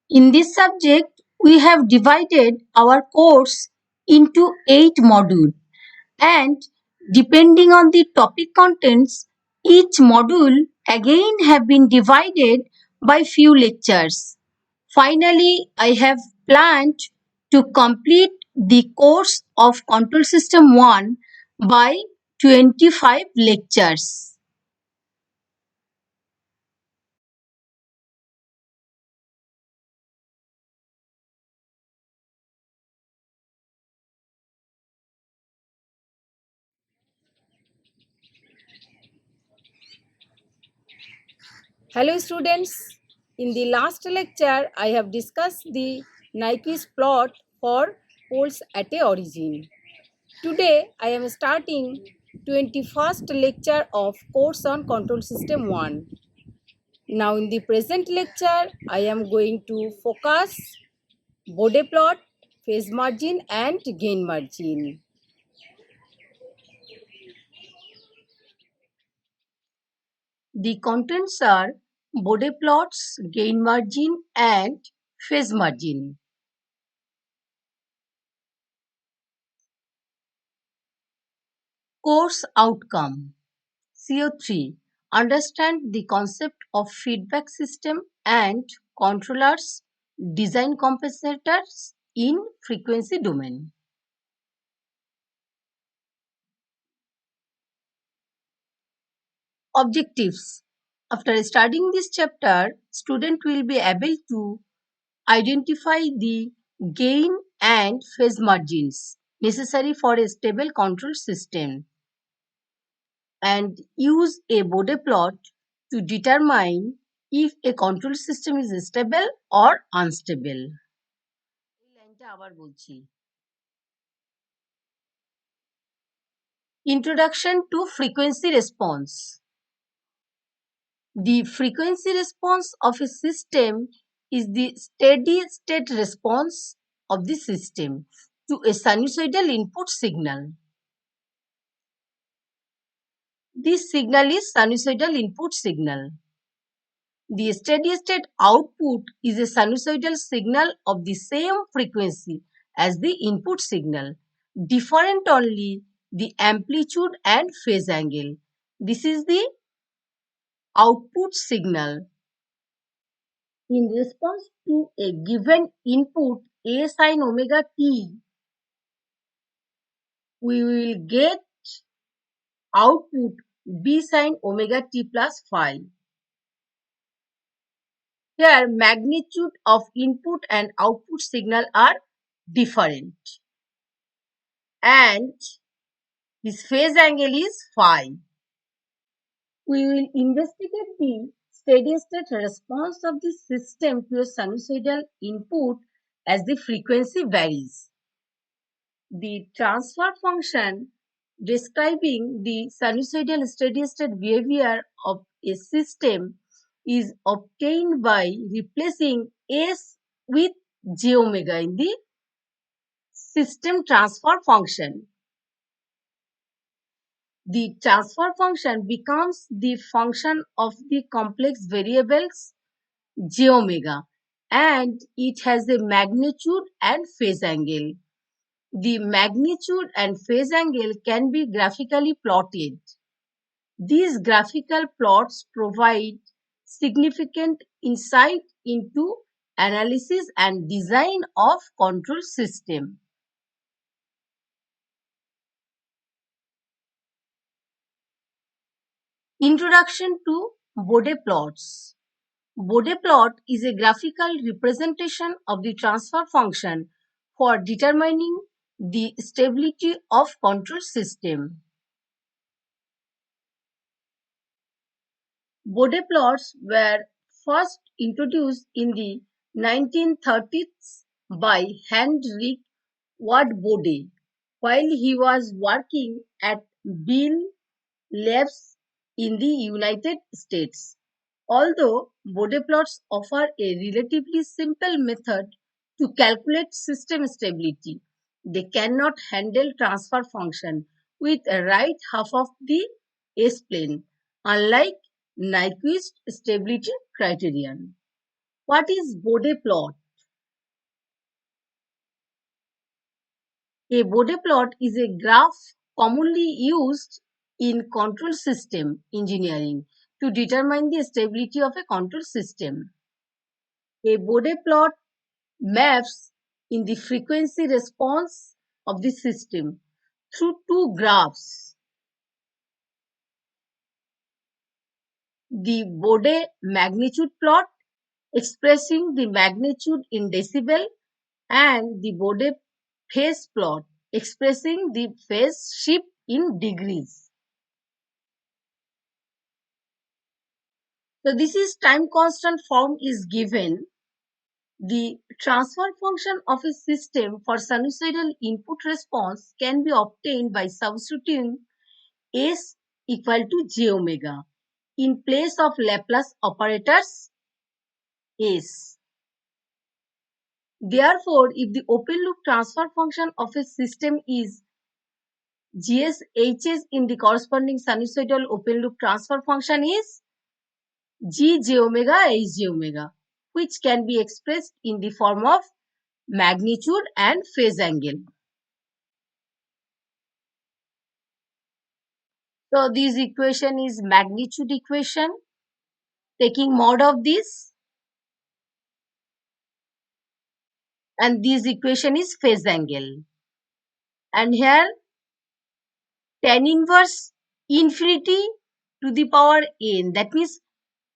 In this subject, we have divided our course into 8 modules, and depending on the topic contents, each module again have been divided by few lectures. Finally, I have planned to complete the course of Control System 1 by 25 lectures. Hello students, in the last lecture I have discussed the Nyquist plot for poles at a origin. Today I am starting 21st lecture of course on control system 1. Now in the present lecture I am going to focus Bode plot, phase margin and gain margin. The contents are Bode plots, gain margin, and phase margin. Course outcome CO3. Understand the concept of feedback system and controllers, design compensators in frequency domain. Objectives. After studying this chapter, student will be able to identify the gain and phase margins necessary for a stable control system and use a Bode plot to determine if a control system is stable or unstable. এই লাইনটা আবার বলছি। Introduction to frequency response. The frequency response of a system is the steady state response of the system to a sinusoidal input signal. This signal is sinusoidal input signal. The steady state output is a sinusoidal signal of the same frequency as the input signal, different only the amplitude and phase angle. This is the output signal. In response to a given input A sin omega t, we will get output B sin omega t plus phi. Here, magnitude of input and output signal are different, and his phase angle is phi. We will investigate the steady state response of the system to a sinusoidal input as the frequency varies. The transfer function describing the sinusoidal steady state behavior of a system is obtained by replacing S with j omega in the system transfer function. The transfer function becomes the function of the complex variables j omega, and it has a magnitude and phase angle. The magnitude and phase angle can be graphically plotted. These graphical plots provide significant insight into analysis and design of control system. Introduction to Bode plots. Bode plot is a graphical representation of the transfer function for determining the stability of control system. Bode plots were first introduced in the 1930s by Heinrich Ward Bode while he was working at Bell Labs in the United States. Although Bode plots offer a relatively simple method to calculate system stability, they cannot handle transfer function with a right half of the S-plane, unlike Nyquist stability criterion. What is Bode plot? A Bode plot is a graph commonly used in control system engineering to determine the stability of a control system. A Bode plot maps in the frequency response of the system through two graphs. The Bode magnitude plot expressing the magnitude in decibel and the Bode phase plot expressing the phase shift in degrees. So this is time constant form is given. The transfer function of a system for sinusoidal input response can be obtained by substituting S equal to j omega in place of Laplace operators S. Therefore, if the open loop transfer function of a system is GSHS in the corresponding sinusoidal open loop transfer function is G j omega H j omega, which can be expressed in the form of magnitude and phase angle. So this equation is magnitude equation. Taking mod of this, and this equation is phase angle. And here tan inverse infinity to the power n, that means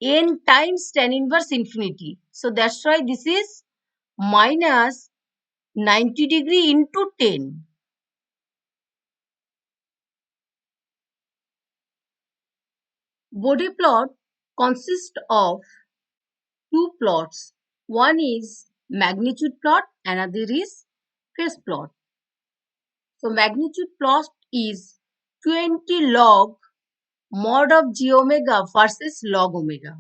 n times tan inverse infinity. So that's why this is minus 90 degree into 10. Bode plot consists of two plots. One is magnitude plot, another is phase plot. So magnitude plot is 20 log mod of g omega versus log omega.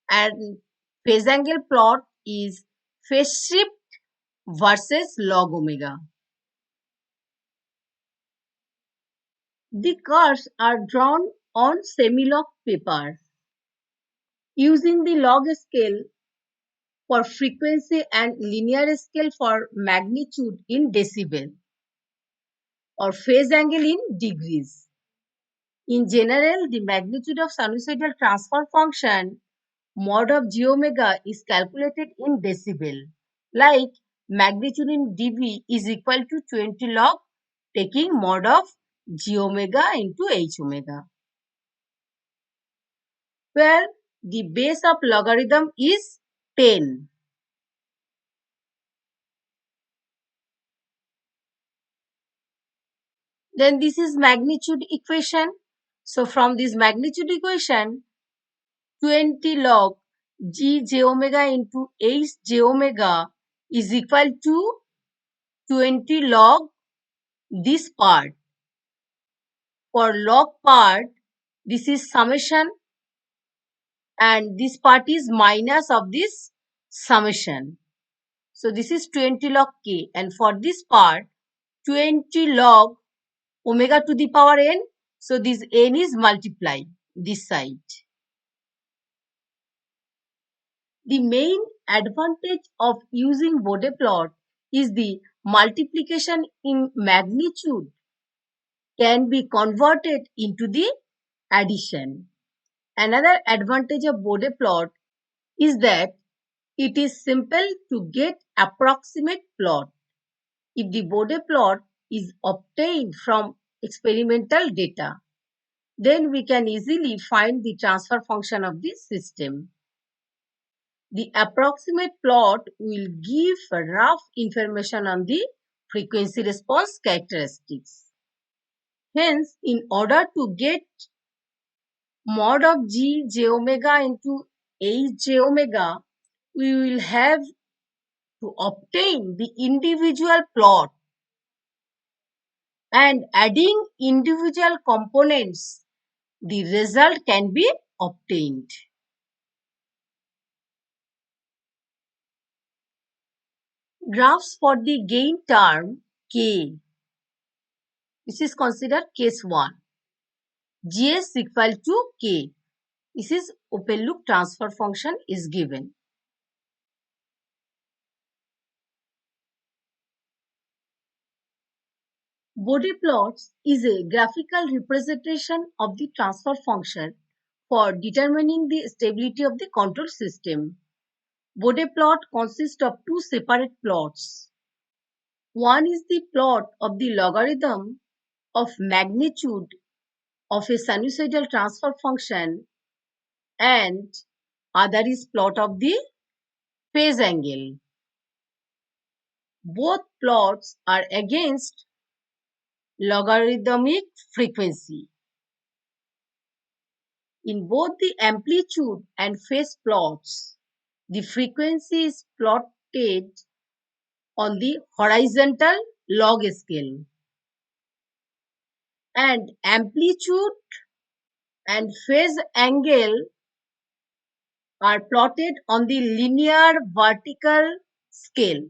And phase angle plot is phase shift versus log omega. The curves are drawn on semi-log paper using the log scale for frequency and linear scale for magnitude in decibel or phase angle in degrees. In general, the magnitude of sinusoidal transfer function mod of g omega is calculated in decibel, like magnitude in dB is equal to 20 log taking mod of g omega into h omega, where the base of logarithm is 10. Then this is magnitude equation. So from this magnitude equation, 20 log g j omega into h j omega is equal to 20 log this part. For log part, this is summation and this part is minus of this summation. So this is 20 log k, and for this part 20 log omega to the power n. So this n is multiplied this side. The main advantage of using Bode plot is the multiplication in magnitude can be converted into the addition. Another advantage of Bode plot is that it is simple to get approximate plot. If the Bode plot is obtained from experimental data, then we can easily find the transfer function of the system. The approximate plot will give rough information on the frequency response characteristics. Hence, in order to get mod of g j omega into h j omega, we will have to obtain the individual plot, and adding individual components, the result can be obtained. Graphs for the gain term k. This is considered case 1. Gs equal to k. This is open loop transfer function is given. Bode plots is a graphical representation of the transfer function for determining the stability of the control system. Bode plot consists of two separate plots. One is the plot of the logarithm of magnitude of a sinusoidal transfer function and other is plot of the phase angle. Both plots are against logarithmic frequency. In both the amplitude and phase plots, the frequency is plotted on the horizontal log scale, and amplitude and phase angle are plotted on the linear vertical scale.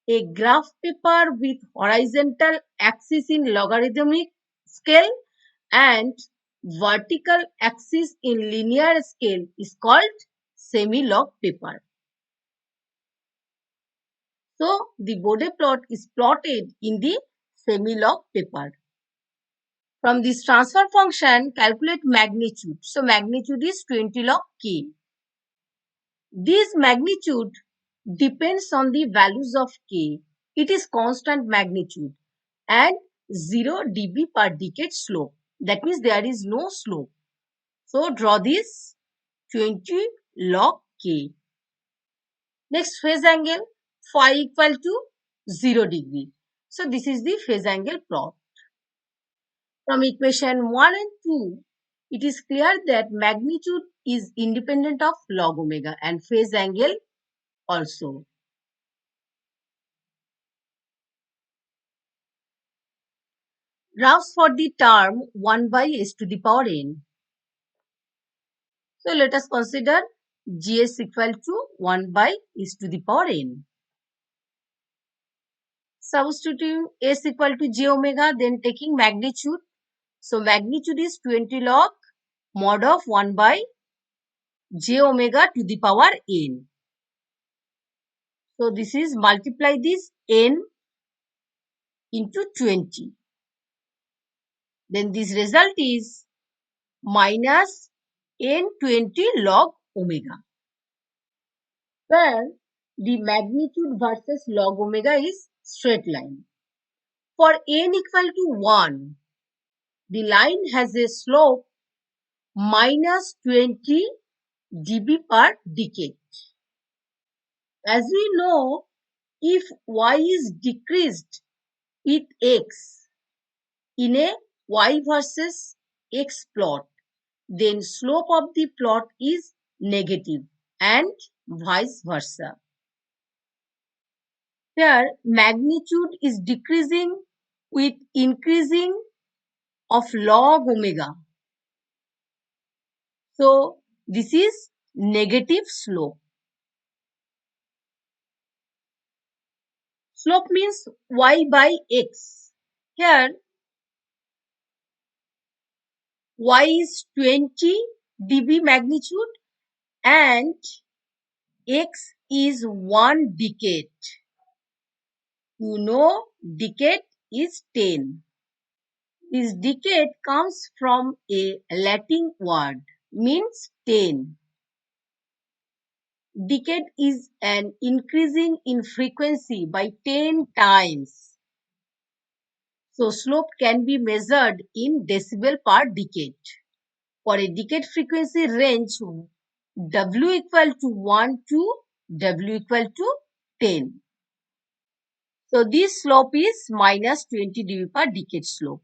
A graph paper with horizontal axis in logarithmic scale and vertical axis in linear scale is called semi-log paper. So, the Bode plot is plotted in the semi-log paper. From this transfer function, calculate magnitude. So, magnitude is 20 log k. This magnitude depends on the values of k. It is constant magnitude and 0 dB per decade slope. That means there is no slope. So, draw this 20 log k. Next, phase angle phi equal to 0 degree. So, this is the phase angle plot. From equation 1 and 2, it is clear that magnitude is independent of log omega and phase angle also. Graphs for the term 1 by s to the power n. So, let us consider gs equal to 1 by s to the power n. Substituting s equal to j omega, then taking magnitude. So, magnitude is 20 log mod of 1 by j omega to the power n. So, this is multiply this n into 20. Then this result is minus n20 log omega, where the magnitude versus log omega is straight line. For n equal to 1, the line has a slope minus 20 dB per decade. As we know, if y is decreased with x in a y versus x plot, then slope of the plot is negative and vice versa. Here, magnitude is decreasing with increasing of log omega. So, this is negative slope. Slope means y by x. Here, y is 20 dB magnitude and x is 1 decade. You know, decade is 10. This decade comes from a Latin word, means 10. Decade is an increasing in frequency by 10 times. So, slope can be measured in decibel per decade. For a decade frequency range, W equal to 1 to W equal to 10. So, this slope is minus 20 dB per decade slope.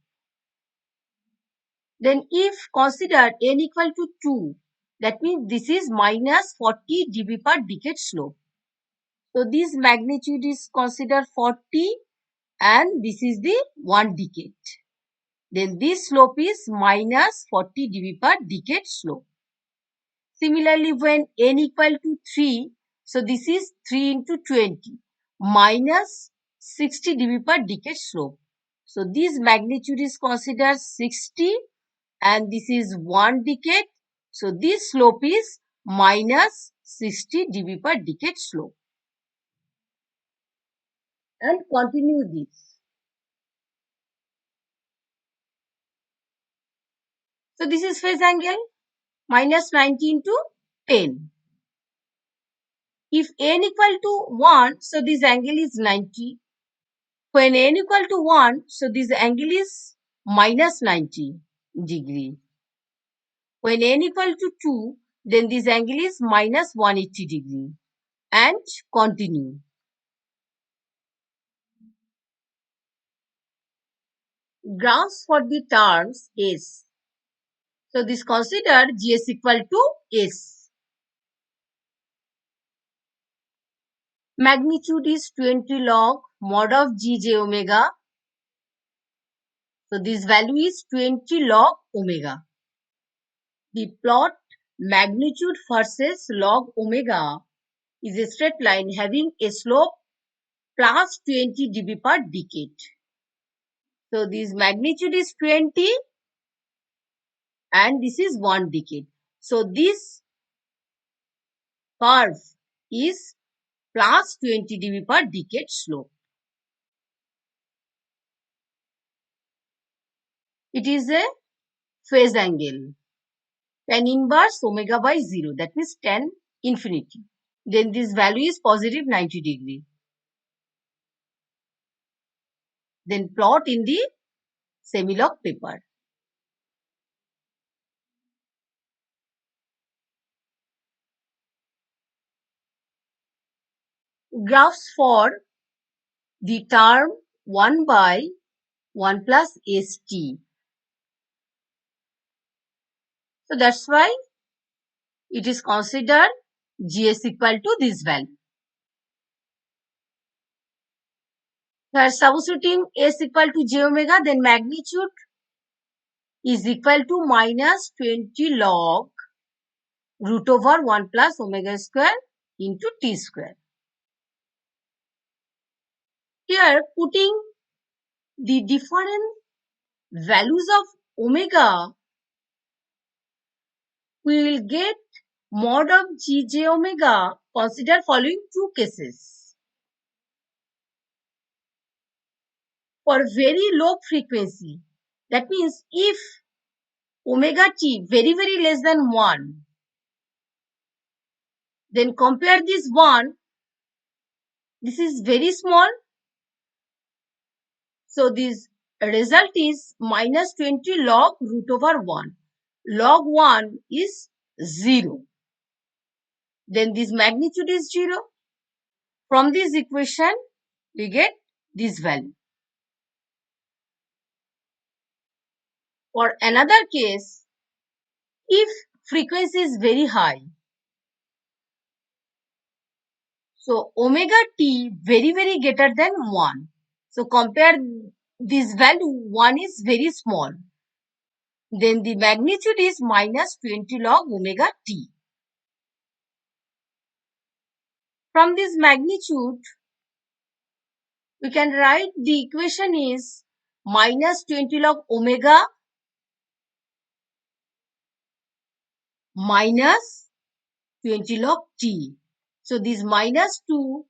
Then if consider n equal to 2, that means this is minus 40 dB per decade slope. So, this magnitude is considered 40 and this is the 1 decade. Then this slope is minus 40 dB per decade slope. Similarly, when n equal to 3, so this is 3 into 20 minus 60 dB per decade slope. So, this magnitude is considered 60 and this is 1 decade. So, this slope is minus 60 dB per decade slope. And continue this. So this is phase angle, minus 90 into 10. If n equal to 1, so this angle is 90. When n equal to 1, so this angle is minus 90 degree. When n equal to 2, then this angle is minus 180 degree. And continue. Graphs for the terms S. So this consider Gs equal to S. Magnitude is 20 log mod of Gj omega. So this value is 20 log omega. The plot magnitude versus log omega is a straight line having a slope plus 20 dB per decade. So this magnitude is 20 and this is 1 decade. So this curve is plus 20 dB per decade slope. It is a phase angle. Tan inverse omega by 0, that means tan infinity. Then this value is positive 90 degree. Then plot in the semi-log paper. Graphs for the term 1 by 1 plus st. So that's why it is considered Gs equal to this value. Here substituting S equal to j omega, then magnitude is equal to minus 20 log root over 1 plus omega square into t square. Here putting the different values of omega, we will get mod of Gj omega. Consider following two cases. For very low frequency, that means if omega t very less than 1, then compare this 1, this is very small. So this result is minus 20 log root over 1. Log 1 is 0. Then this magnitude is 0. From this equation, we get this value. For another case, if frequency is very high, so omega t very greater than 1. So compare this value, 1 is very small. Then the magnitude is minus 20 log omega t. From this magnitude, we can write the equation is minus 20 log omega minus 20 log t. So this minus 2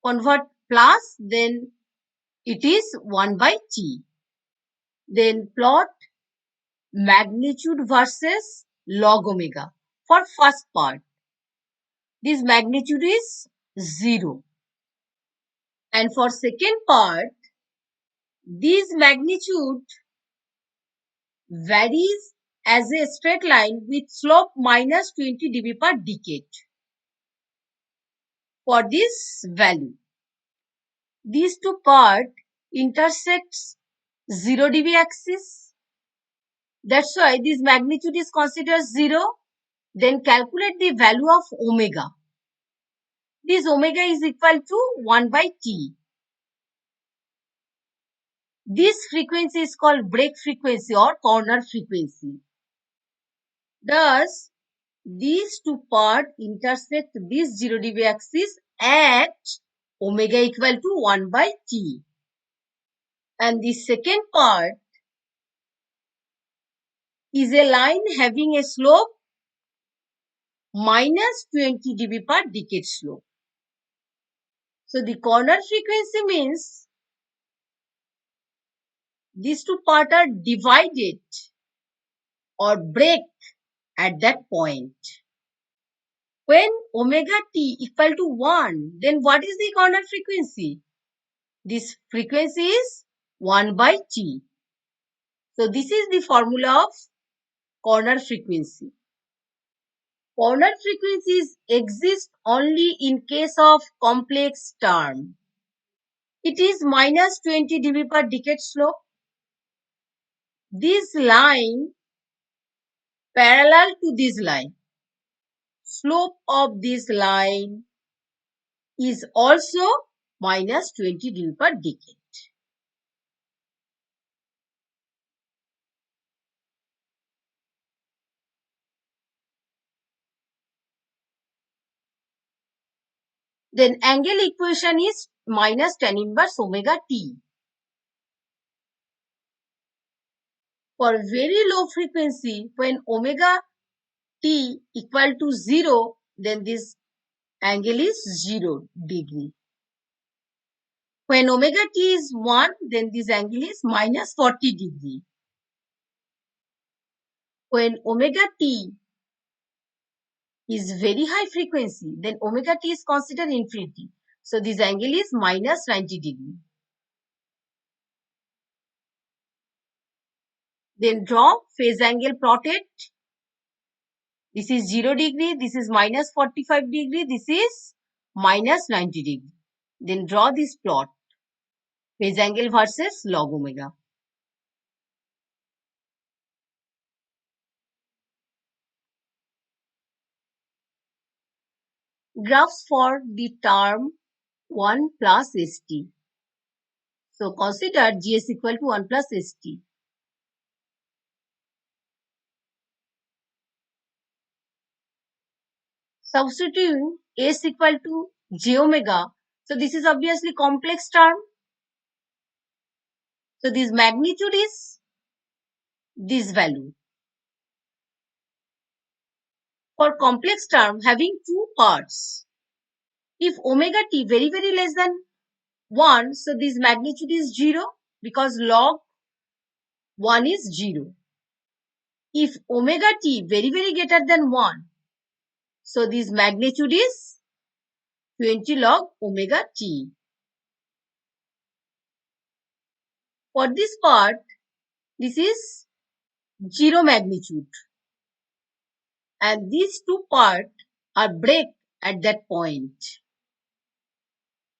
convert plus, then it is 1 by t. Then plot magnitude versus log omega. For first part, this magnitude is 0. And for second part, this magnitude varies as a straight line with slope minus 20 dB per decade. For this value, these two parts intersects 0 dB axis. That's why this magnitude is considered 0. Then calculate the value of omega. This omega is equal to 1 by t. This frequency is called break frequency or corner frequency. Thus, these two parts intersect this 0 dB axis at omega equal to 1 by t. And the second part is a line having a slope minus 20 dB per decade slope. So the corner frequency means these two parts are divided or break at that point. When omega t equal to 1, then what is the corner frequency? This frequency is 1 by t. So this is the formula of corner frequency. Corner frequencies exist only in case of complex term. It is minus 20 dB per decade slope. This line parallel to this line. Slope of this line is also minus 20 dB per decade. Then angle equation is minus tan inverse omega t. For very low frequency, when omega t equal to 0, then this angle is 0 degree. When omega t is 1, then this angle is minus 40 degree. When omega t is very high frequency, then omega t is considered infinity. So this angle is minus 90 degree. Then draw phase angle plotted. This is 0 degree, this is minus 45 degree, this is minus 90 degree. Then draw this plot, phase angle versus log omega. Graphs for the term 1 plus st. So consider gs equal to 1 plus st. Substituting s equal to j omega. So this is obviously complex term. So this magnitude is this value. For complex term having two parts, if omega t very less than 1, so this magnitude is 0 because log 1 is 0. If omega t very greater than 1, so this magnitude is 20 log omega t. For this part, this is 0 magnitude. And these two parts are break at that point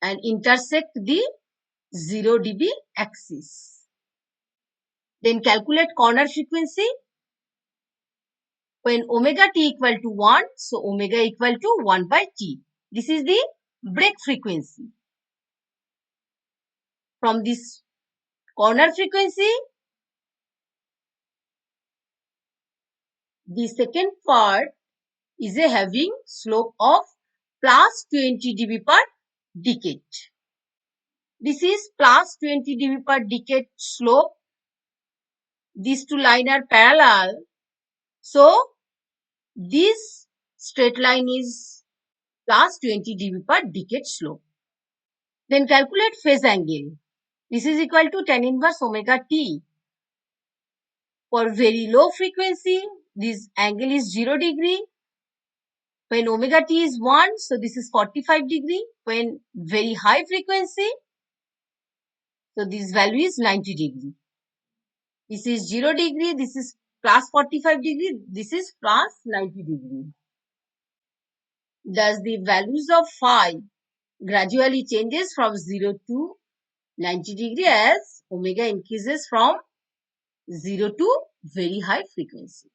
and intersect the 0 dB axis. Then calculate corner frequency. When omega t equal to 1, so omega equal to 1 by t. This is the break frequency. From this corner frequency, the second part is having slope of plus 20 dB per decade. This is plus 20 dB per decade slope. These two lines are parallel. So, this straight line is plus 20 dB per decade slope. Then calculate phase angle. This is equal to tan inverse omega t. For very low frequency, this angle is 0 degree. When omega t is 1, so this is 45 degree. When very high frequency, so this value is 90 degree. This is 0 degree, this is plus 45 degree, this is plus 90 degree. Thus, the values of phi gradually changes from 0 to 90 degree as omega increases from 0 to very high frequency.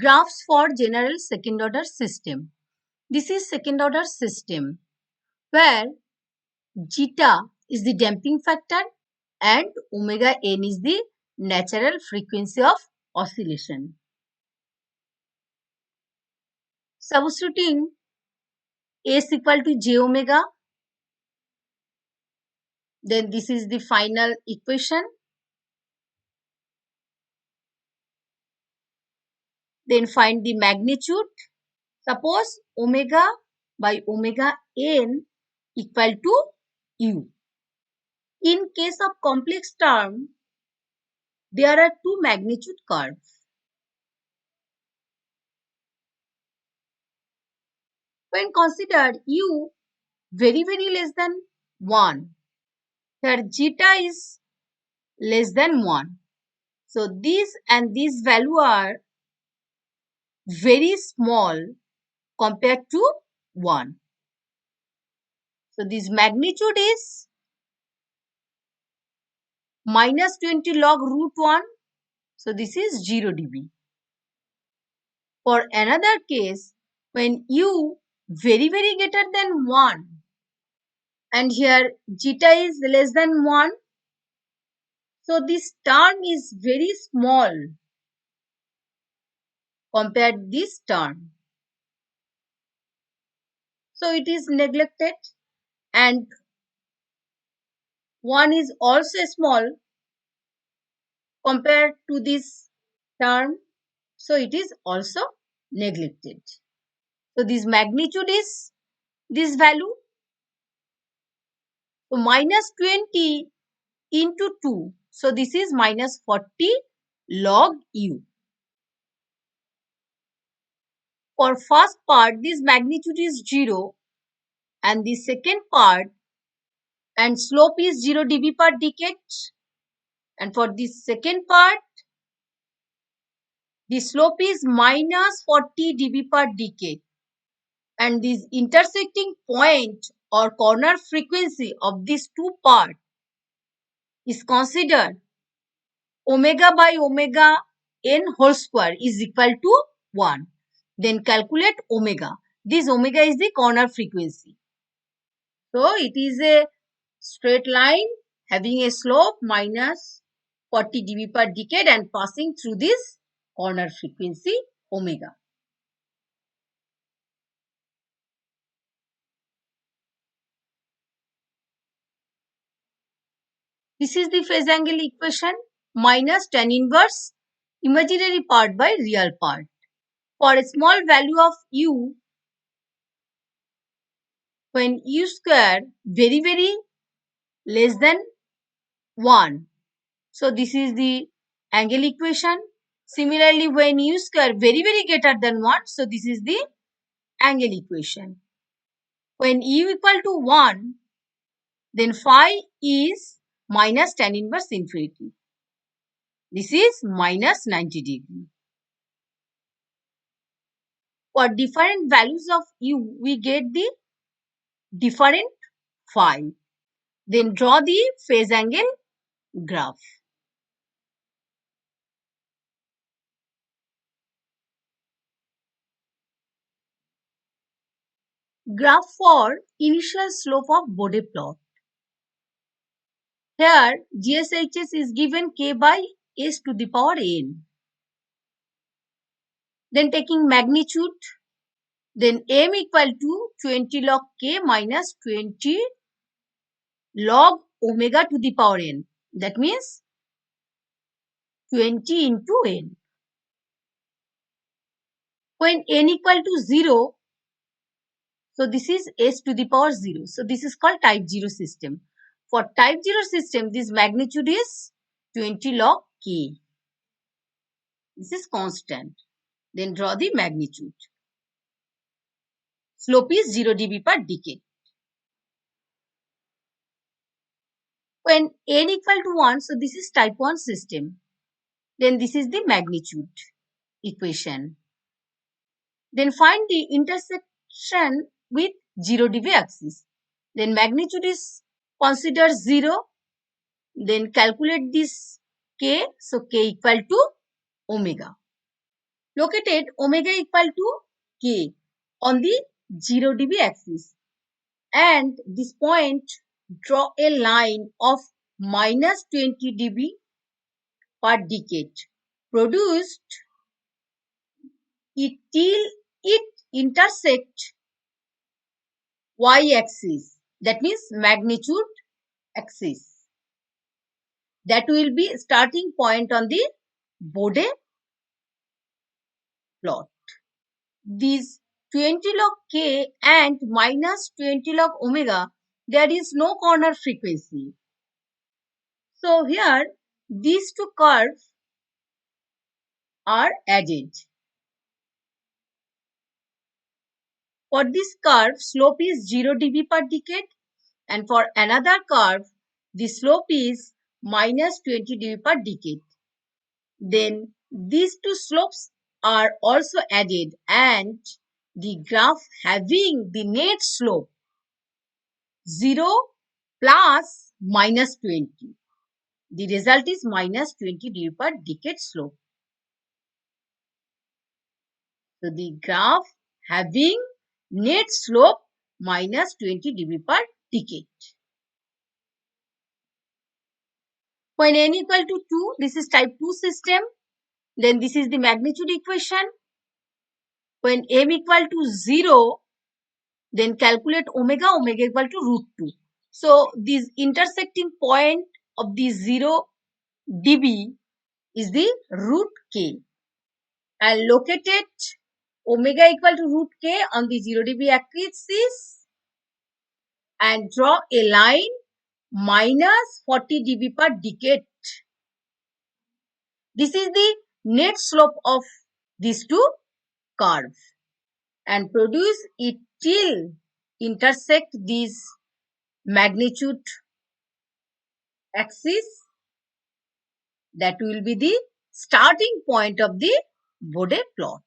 Graphs for general second order system. This is second order system where zeta is the damping factor and omega n is the natural frequency of oscillation. Substituting s equal to j omega, then this is the final equation. Then find the magnitude. Suppose omega by omega n equal to u. In case of complex term, there are two magnitude curves. When considered u very less than 1, here zeta is less than 1. So this and this value are very small compared to 1. So this magnitude is minus 20 log root 1. So this is 0 dB. For another case, when u very greater than 1 and here zeta is less than 1, so this term is very small compared this term. So it is neglected, and 1 is also small compared to this term. So it is also neglected. So this magnitude is this value. So minus 20 into 2. So this is minus 40 log u. For first part, this magnitude is 0, and the second part and slope is 0 dB per decade. And for this second part, the slope is minus 40 dB per decade. And this intersecting point or corner frequency of these two parts is considered omega by omega n whole square is equal to 1. Then calculate omega. This omega is the corner frequency. So it is a straight line having a slope minus 40 dB per decade and passing through this corner frequency omega. This is the phase angle equation minus tan inverse imaginary part by real part. For a small value of u, when u square very less than 1. So this is the angle equation. Similarly, when u square very greater than 1, so this is the angle equation. When u equal to 1, then phi is minus tan inverse infinity. This is minus 90 degree. For different values of u, we get the different phi. Then draw the phase angle graph. Graph for initial slope of Bode plot. Here GSHS is given k by s to the power n. Then taking magnitude, then m equal to 20 log k minus 20 log omega to the power n. That means 20 into n. When n equal to 0, so this is s to the power 0. So this is called type 0 system. For type 0 system, this magnitude is 20 log k. This is constant. Then draw the magnitude. Slope is 0 dB per decade. When n equal to 1, so this is type 1 system. Then this is the magnitude equation. Then find the intersection with 0 dB axis. Then magnitude is considered 0. Then calculate this k. So k equal to omega. Located omega equal to k on the 0 dB axis. And this point, draw a line of minus 20 dB per decade produced it till it intersect y-axis, that means magnitude axis. That will be starting point on the Bode plot. These 20 log k and minus 20 log omega, there is no corner frequency. So here these two curves are added. For this curve, slope is 0 dB per decade, and for another curve, the slope is minus 20 dB per decade. Then these two slopes are also added, and the graph having the net slope 0 plus minus 20. The result is minus 20 dB per decade slope. So the graph having net slope minus 20 dB per decade. When n equal to 2, this is type 2 system. Then this is the magnitude equation. When m equal to 0, then calculate omega, omega equal to root 2. So this intersecting point of the 0 dB is the root k. And located omega equal to root k on the 0 dB axis and draw a line minus 40 dB per decade. This is the net slope of these two curves, and produce it till intersect this magnitude axis. That will be the starting point of the Bode plot.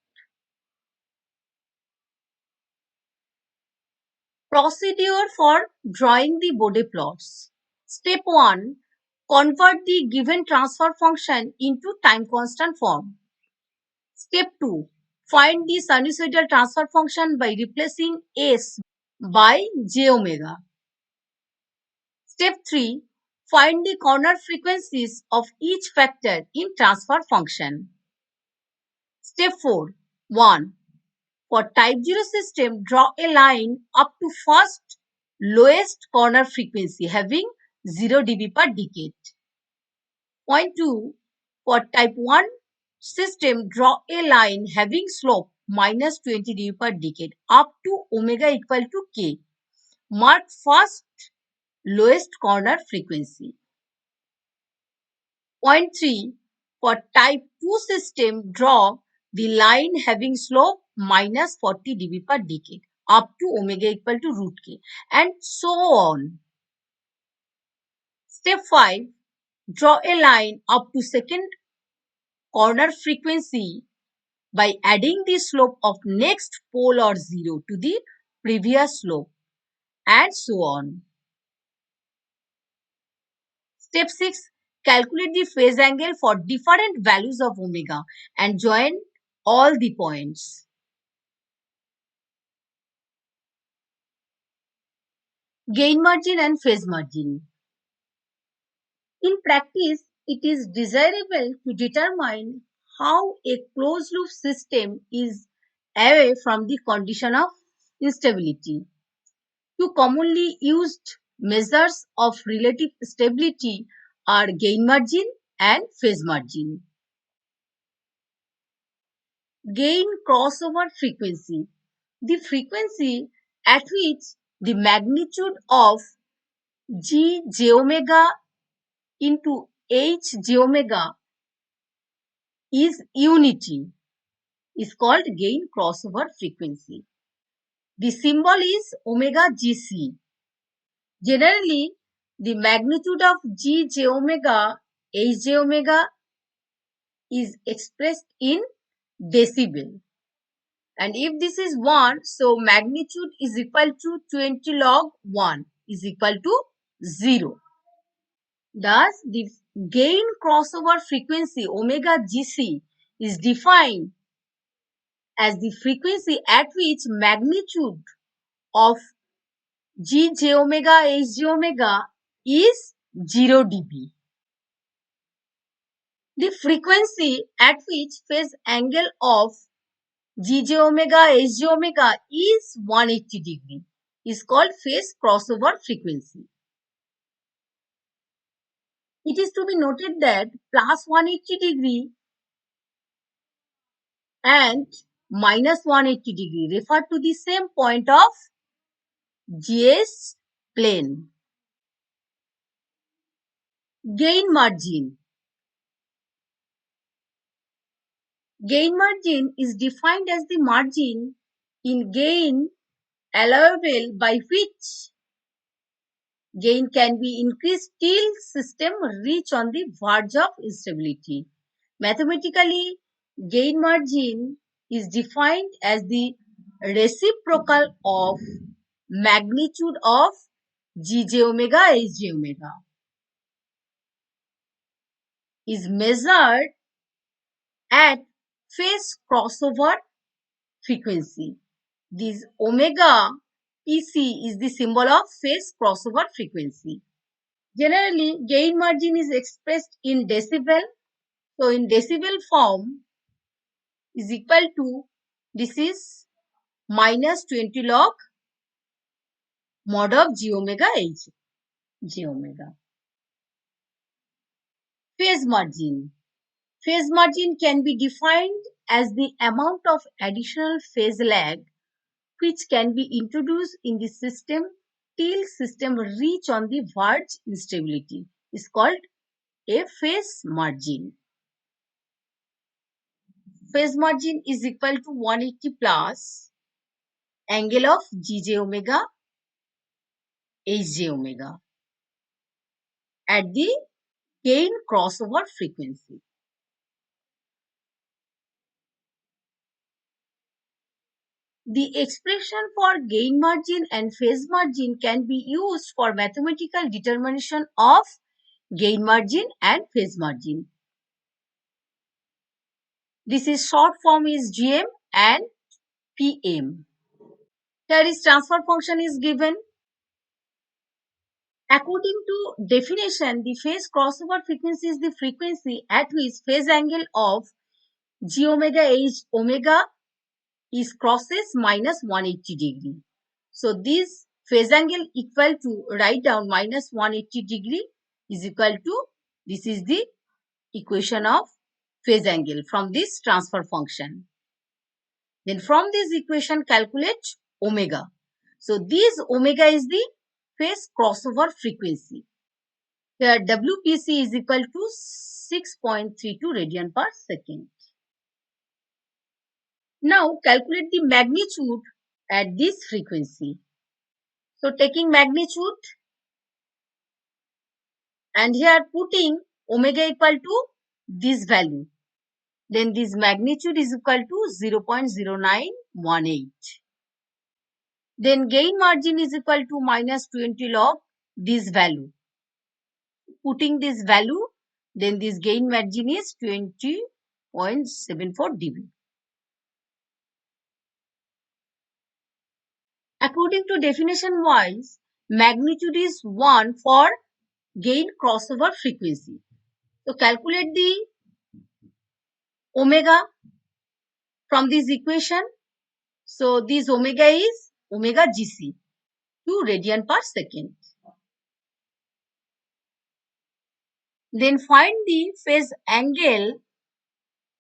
Procedure for drawing the Bode plots. Step 1. Convert the given transfer function into time constant form. Step 2. Find the sinusoidal transfer function by replacing s by j omega. Step 3. Find the corner frequencies of each factor in transfer function. Step 4. 1. For type 0 system, draw a line up to first lowest corner frequency having 0 dB per decade. Point 2. For type 1 system, draw a line having slope minus 20 dB per decade up to omega equal to k. Mark first lowest corner frequency. Point 3. For type 2 system, draw the line having slope minus 40 dB per decade up to omega equal to root k, and so on. Step 5. Draw a line up to second corner frequency by adding the slope of next pole or 0 to the previous slope, and so on. Step 6. Calculate the phase angle for different values of omega and join all the points. Gain margin and phase margin. In practice, it is desirable to determine how a closed loop system is away from the condition of instability. Two commonly used measures of relative stability are gain margin and phase margin. Gain crossover frequency. The frequency at which the magnitude of g j omega into h j omega is unity is called gain crossover frequency. The symbol is omega gc. Generally, the magnitude of g j omega h j omega is expressed in decibel. And if this is 1, so magnitude is equal to 20 log 1 is equal to 0. Thus, the gain crossover frequency omega gc is defined as the frequency at which magnitude of g j omega h j omega is 0 dB. The frequency at which phase angle of g j omega h j omega is 180 degree is called phase crossover frequency. It is to be noted that plus 180 degree and minus 180 degree refer to the same point of GS plane. Gain margin. Gain margin is defined as the margin in gain allowable by which gain can be increased till system reach on the verge of instability. Mathematically, gain margin is defined as the reciprocal of magnitude of Gj omega Hj omega is measured at phase crossover frequency. This omega Pc is the symbol of phase crossover frequency. Generally, gain margin is expressed in decibel. So, in decibel form is equal to, this is minus 20 log mod of G omega H, G omega. Phase margin. Phase margin can be defined as the amount of additional phase lag which can be introduced in the system till system reach on the verge instability is called a phase margin. Phase margin is equal to 180 plus angle of Gj omega Hj omega at the gain crossover frequency. The expression for gain margin and phase margin can be used for mathematical determination of gain margin and phase margin. This is short form is GM and PM. Here is transfer function is given. According to definition, the phase crossover frequency is the frequency at which phase angle of G omega H omega is crosses minus 180 degree. So this phase angle equal to, write down, minus 180 degree is equal to, this is the equation of phase angle from this transfer function. Then from this equation calculate omega. So this omega is the phase crossover frequency. Here WPC is equal to 6.32 radian per second. Now calculate the magnitude at this frequency. So taking magnitude and here putting omega equal to this value. Then this magnitude is equal to 0.0918. Then gain margin is equal to minus 20 log this value. Putting this value, then this gain margin is 20.74 dB. According to definition wise, magnitude is 1 for gain crossover frequency. So calculate the omega from this equation. So this omega is omega GC, 2 radian per second. Then find the phase angle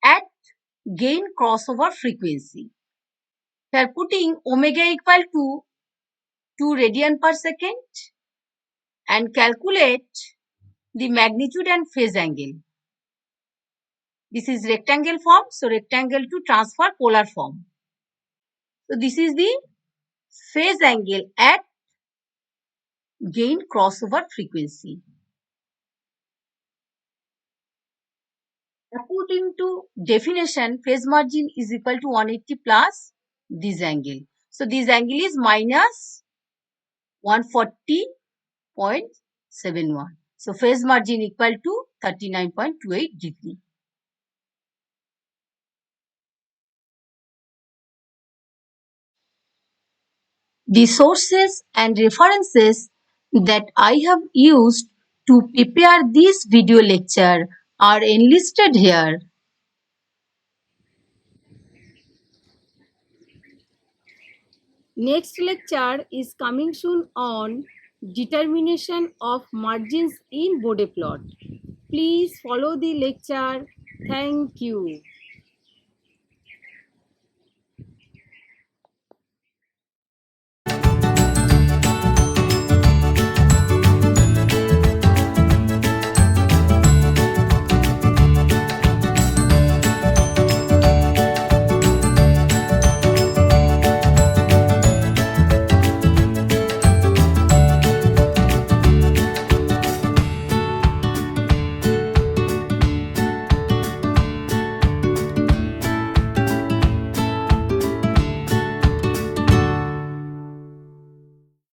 at gain crossover frequency. Here putting omega equal to 2 radian per second and calculate the magnitude and phase angle. This is rectangle form, so rectangle to transfer polar form. So this is the phase angle at gain crossover frequency. According to definition, phase margin is equal to 180 plus this angle. So this angle is minus 140.71. So phase margin equal to 39.28 degree. The sources and references that I have used to prepare this video lecture are enlisted here. Next lecture is coming soon on determination of margins in Bode plot. Please follow the lecture. Thank you.